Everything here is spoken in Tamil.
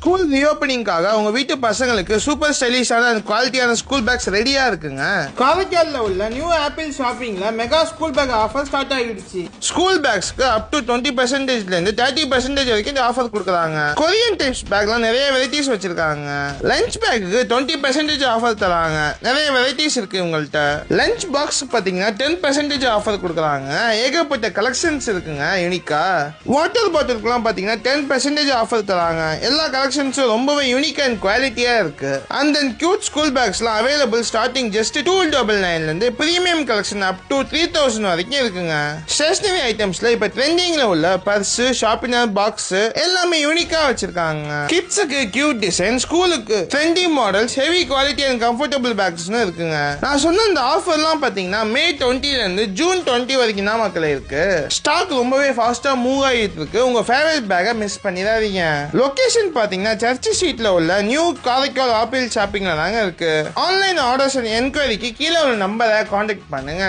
ஸ்கூல் ரீஓப்பனிங்காக உங்க வீட்டு பசங்களுக்கு சூப்பர் ஸ்டைலிஷான குவாலிட்டியான ஸ்கூல் பேக்ஸ் ரெடியா இருக்குங்க. காரைக்கால்ல உள்ள நியூ ஆப்பிள் ஷாப்பிங்ல mega school bag offer start ஆகிடுச்சு. ஸ்கூல் பேக்ஸ்க்கு அப் டு 20% இருந்து 30% வரைக்கும் இந்த ஆஃபர் கொடுக்குறாங்க. கொரியன் டைப்ஸ் பேக்லாம் நிறைய வெரைட்டிஸ் வச்சிருக்காங்க. லஞ்ச் பேக்கு 20% ஆஃபர் தராங்க. நிறைய வெரைட்டிஸ் இருக்கு உங்கள்கிட்ட. லஞ்ச் பாக்ஸ் பாத்தீங்கன்னா 10% ஆஃபர் கொடுக்குறாங்க. ஏகப்பட்ட கலெக்ஷன்ஸ் இருக்குங்க யூனிக்கா. வாட்டர் பாட்டிலுக்குலாம் பாத்தீங்கன்னா 10% ஆஃபர் தராங்க. எல்லா கலெக்ஷன்ஸும் ரொம்பவே யூனிக் அண்ட் குவாலிட்டியா இருக்கு. அண்ட் தென் கியூட் ஸ்கூல் பேக்ஸ்லாம் அவைலபிள் ஸ்டார்டிங் ஜஸ்ட் 299 இருந்து பிரீமியம் கலெக்ஷன் அப் டு 3000 வரைக்கும் இருக்குங்க. ஸ்டேஷனரி ஐட்டம்ஸ்ல இப்ப ட்ரெண்டிங்ல உள்ள பர்ஸ், ஷாப்பினர் பாக்ஸ் எல்லாமே யூனிக்கா வச்சிருக்காங்க. கிட்ஸுக்கு கியூட் டிசைன், ஸ்கூலுக்கு trendy models, heavy quality and comfortable பேக்ஸ்னு இருக்குங்க. நான் சொன்ன இந்த ஆஃபர்லாம் பாத்தீங்கன்னா மே 20 இருந்து ஜூன் 20 வரைக்கும் தான் மக்களே இருக்கு. ஸ்டாக் ரொம்பவே ஃபாஸ்டா மூவ் ஆகிட்டு இருக்கு. உங்க ஃபேவரட் பேக்கை மிஸ் பண்ணிடாதீங்க. லொகேஷன் பாத்தீங்கன்னா சர்ச் ஸ்ட்ரீட்ல உள்ள நியூ காரைக்கால் ஆப்பிள் ஷாப்பிங்ல தாங்க இருக்கு. ஆன்லைன் ஆர்டர்ஸ் அண்ட் என்கொயரிக்கு கீழே ஒரு நம்பரை கான்டாக்ட் பண்ணுங்க.